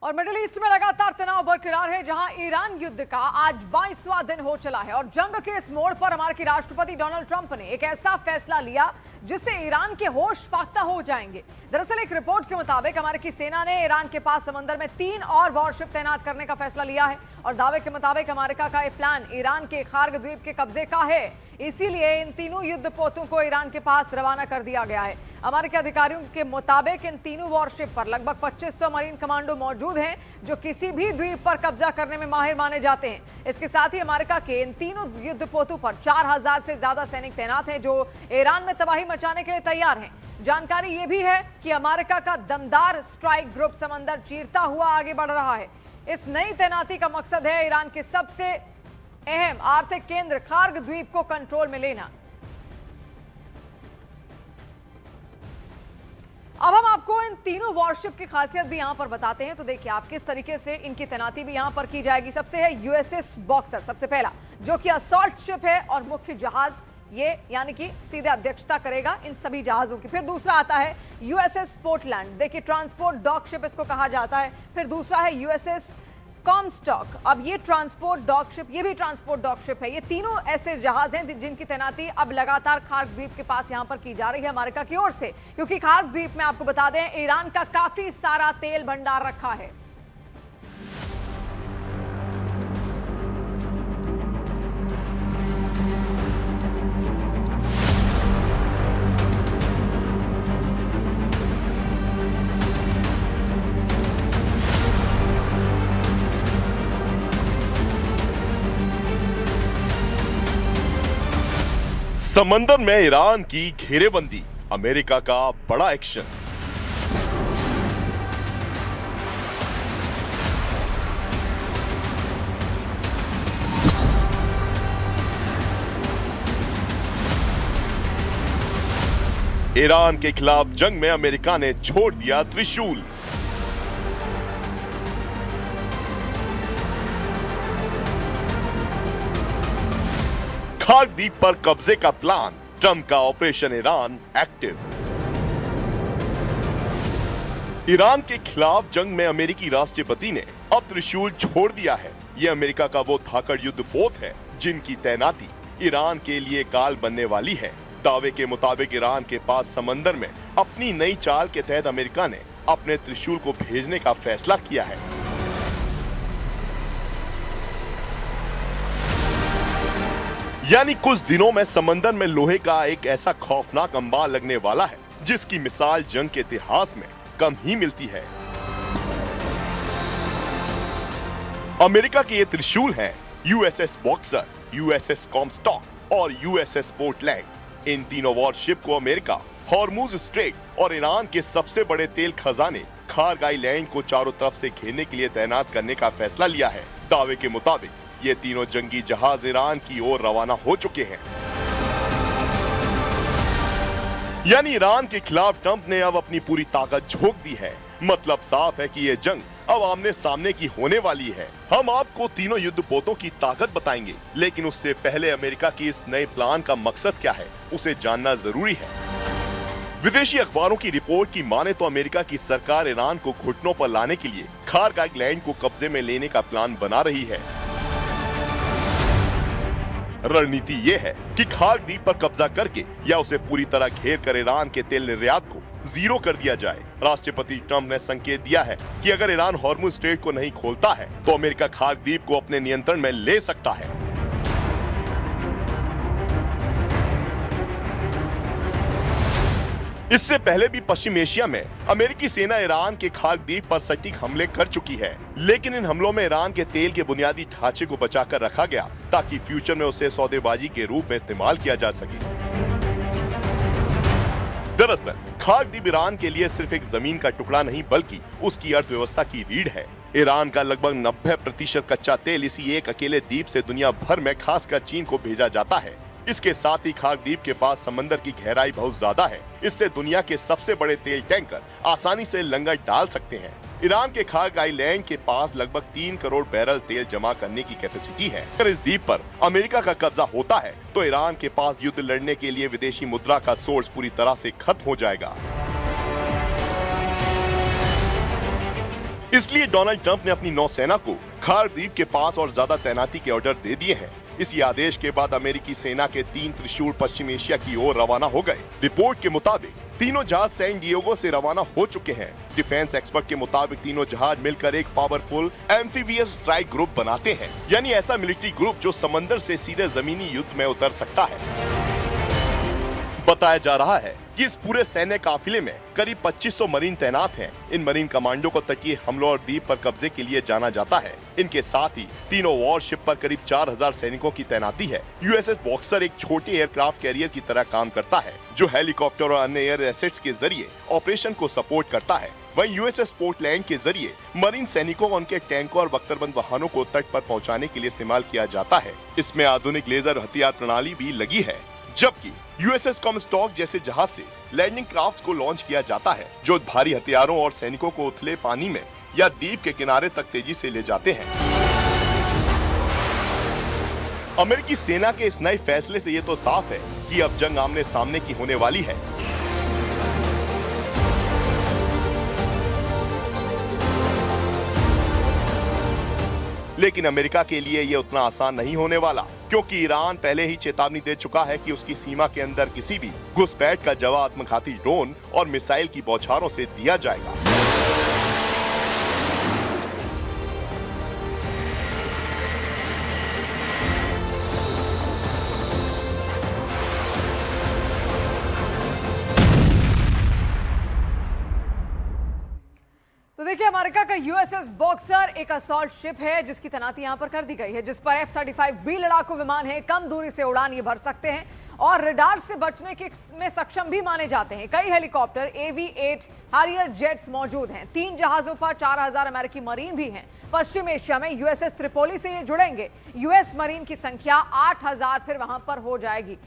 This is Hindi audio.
और मिडिल ईस्ट में लगातार तनाव बरकरार है, जहां ईरान युद्ध का आज 22वां दिन हो चला है और जंग के इस मोड़ पर अमेरिकी राष्ट्रपति डोनाल्ड ट्रंप ने एक ऐसा फैसला लिया जिससे ईरान के होश फाख्ता हो जाएंगे। दरअसल एक रिपोर्ट के मुताबिक अमेरिकी सेना ने ईरान के पास समंदर में 3 और वॉरशिप तैनात करने का फैसला लिया है और दावे के मुताबिक अमेरिका का यह प्लान ईरान के खार्ग द्वीप के कब्जे का है, इसीलिए इन तीनों युद्धपोतों को ईरान के पास रवाना कर दिया गया है। अमेरिकी अधिकारियों के मुताबिक इन तीनों वॉरशिप पर लगभग 2500 मरीन कमांडो मौजूद हैं जो किसी भी द्वीप पर कब्जा करने में माहिर माने जाते हैं। इसके साथ ही अमेरिका के इन तीनों युद्धपोतों पर 4000 से ज्यादा सैनिक तैनात हैं जो ईरान में तबाही मचाने के लिए तैयार हैं। जानकारी यह भी है कि अमेरिका का दमदार स्ट्राइक ग्रुप समंदर चीरता हुआ आगे बढ़ रहा है। इस नई तैनाती का मकसद है ईरान के सबसे अहम आर्थिक केंद्र खार्ग द्वीप को कंट्रोल में लेना। अब हम आपको इन तीनों वॉरशिप की खासियत भी यहां पर बताते हैं, तो देखिए आप किस तरीके से इनकी तैनाती भी यहां पर की जाएगी। सबसे है यूएसएस बॉक्सर, सबसे पहला, जो कि असॉल्ट शिप है और मुख्य जहाज ये यानी कि सीधे अध्यक्षता करेगा इन सभी जहाजों की। फिर दूसरा आता है यूएसएस पोर्टलैंड, देखिए ट्रांसपोर्ट डॉक शिप इसको कहा जाता है। फिर दूसरा है यूएसएस कॉमस्टॉक, अब ये ट्रांसपोर्ट डॉक शिप, ये भी ट्रांसपोर्ट डॉक शिप है। ये तीनों ऐसे जहाज हैं जिनकी तैनाती अब लगातार खार्ग द्वीप के पास यहां पर की जा रही है अमेरिका की ओर से, क्योंकि खार्ग द्वीप में आपको बता दें ईरान का काफी सारा तेल भंडार रखा है। समंदर में ईरान की घेरेबंदी, अमेरिका का बड़ा एक्शन। ईरान के खिलाफ जंग में अमेरिका ने छोड़ दिया त्रिशूल। खार्ग द्वीप पर कब्जे का प्लान, ट्रंप का ऑपरेशन ईरान एक्टिव। ईरान के खिलाफ जंग में अमेरिकी राष्ट्रपति ने अब त्रिशूल छोड़ दिया है। यह अमेरिका का वो धाकड़ युद्धपोत है जिनकी तैनाती ईरान के लिए काल बनने वाली है। दावे के मुताबिक ईरान के पास समंदर में अपनी नई चाल के तहत अमेरिका ने अपने त्रिशूल को भेजने का फैसला किया है। यानी कुछ दिनों में समंदर में लोहे का एक ऐसा खौफनाक अंबार लगने वाला है जिसकी मिसाल जंग के इतिहास में कम ही मिलती है। अमेरिका के ये त्रिशूल हैं यूएसएस बॉक्सर, यूएसएस कॉमस्टॉक और यूएसएस पोर्टलैंड। इन तीनों वॉरशिप को अमेरिका हॉर्मुज स्ट्रेट और ईरान के सबसे बड़े तेल खजाने खार्ग आइलैंड को चारों तरफ से घेरने के लिए तैनात करने का फैसला लिया है। दावे के मुताबिक ये तीनों जंगी जहाज ईरान की ओर रवाना हो चुके हैं। यानी ईरान के खिलाफ ट्रंप ने अब अपनी पूरी ताकत झोंक दी है। मतलब साफ है कि ये जंग अब आमने सामने की होने वाली है। हम आपको तीनों युद्धपोतों की ताकत बताएंगे, लेकिन उससे पहले अमेरिका की इस नए प्लान का मकसद क्या है उसे जानना जरूरी है। विदेशी अखबारों की रिपोर्ट की माने तो अमेरिका की सरकार ईरान को घुटनों पर लाने के लिए खार्ग आइलैंड को कब्जे में लेने का प्लान बना रही है। रणनीति ये है कि खार्ग द्वीप पर कब्जा करके या उसे पूरी तरह घेर कर ईरान के तेल निर्यात को जीरो कर दिया जाए। राष्ट्रपति ट्रंप ने संकेत दिया है कि अगर ईरान हॉर्मुज स्ट्रेट को नहीं खोलता है तो अमेरिका खार्ग द्वीप को अपने नियंत्रण में ले सकता है। इससे पहले भी पश्चिम एशिया में अमेरिकी सेना ईरान के खार्ग द्वीप पर सटीक हमले कर चुकी है, लेकिन इन हमलों में ईरान के तेल के बुनियादी ढांचे को बचाकर रखा गया ताकि फ्यूचर में उसे सौदेबाजी के रूप में इस्तेमाल किया जा सके। दरअसल खार्ग द्वीप ईरान के लिए सिर्फ एक जमीन का टुकड़ा नहीं बल्कि उसकी अर्थव्यवस्था की रीढ़ है। ईरान का लगभग 90% कच्चा तेल इसी एक अकेले द्वीप से दुनिया भर में खासकर चीन को भेजा जाता है। इसके साथ ही खार्ग द्वीप के पास समंदर की गहराई बहुत ज्यादा है, इससे दुनिया के सबसे बड़े तेल टैंकर आसानी से लंगर डाल सकते हैं। ईरान के खार्ग आइलैंड के पास लगभग 3 करोड़ बैरल तेल जमा करने की कैपेसिटी है। अगर इस द्वीप पर अमेरिका का कब्जा होता है तो ईरान के पास युद्ध लड़ने के लिए विदेशी मुद्रा का सोर्स पूरी तरह से खत्म हो जाएगा। इसलिए डोनाल्ड ट्रंप ने अपनी नौसेना को खार द्वीप के पास और ज्यादा तैनाती के ऑर्डर दे दिए हैं। इसी आदेश के बाद अमेरिकी सेना के 3 त्रिशूल पश्चिम एशिया की ओर रवाना हो गए। रिपोर्ट के मुताबिक तीनों जहाज सैन डिएगो से रवाना हो चुके हैं। डिफेंस एक्सपर्ट के मुताबिक तीनों जहाज मिलकर एक पावरफुल एम्फीबियस स्ट्राइक ग्रुप बनाते हैं, यानी ऐसा मिलिट्री ग्रुप जो समंदर से सीधे जमीनी युद्ध में उतर सकता है। बताया जा रहा है कि इस पूरे सैन्य काफिले में करीब 2500 मरीन तैनात हैं। इन मरीन कमांडो को तटीय हमलों और द्वीप पर कब्जे के लिए जाना जाता है। इनके साथ ही तीनों वॉरशिप पर करीब 4000 सैनिकों की तैनाती है। यूएसएस बॉक्सर एक छोटे एयरक्राफ्ट कैरियर की तरह काम करता है, जो हेलीकॉप्टर और अन्य एयर एसेट्स के जरिए ऑपरेशन को सपोर्ट करता है। वहीं यूएसएस पोर्टलैंड के जरिए मरीन सैनिकों और उनके टैंकों और बख्तरबंद वाहनों को तट पर पहुंचाने के लिए इस्तेमाल किया जाता है। इसमें आधुनिक लेजर हथियार प्रणाली भी लगी है, जबकि यूएसएस कॉमस्टॉक जैसे जहाज से लैंडिंग क्राफ्ट को लॉन्च किया जाता है, जो भारी हथियारों और सैनिकों को उथले पानी में या द्वीप के किनारे तक तेजी से ले जाते हैं। अमेरिकी सेना के इस नए फैसले से ये तो साफ है कि अब जंग आमने सामने की होने वाली है। लेकिन अमेरिका के लिए ये उतना आसान नहीं होने वाला, क्योंकि ईरान पहले ही चेतावनी दे चुका है कि उसकी सीमा के अंदर किसी भी घुसपैठ का जवाब आत्मघाती ड्रोन और मिसाइल की बौछारों से दिया जाएगा। तो देखिए, अमेरिका का यूएसएस बॉक्सर एक असॉल्ट शिप है जिसकी तैनाती यहां पर कर दी गई है, जिस पर F-35B लड़ाकू विमान है। कम दूरी से उड़ान ये भर सकते हैं और रडार से बचने के में सक्षम भी माने जाते हैं। कई हेलीकॉप्टर AV-8 हारियर जेट्स मौजूद हैं। 3 जहाजों पर 4000 अमेरिकी मरीन भी हैं। पश्चिम एशिया में यूएसएस त्रिपोली से ये जुड़ेंगे। यूएस मरीन की संख्या 8000 फिर वहां पर हो जाएगी।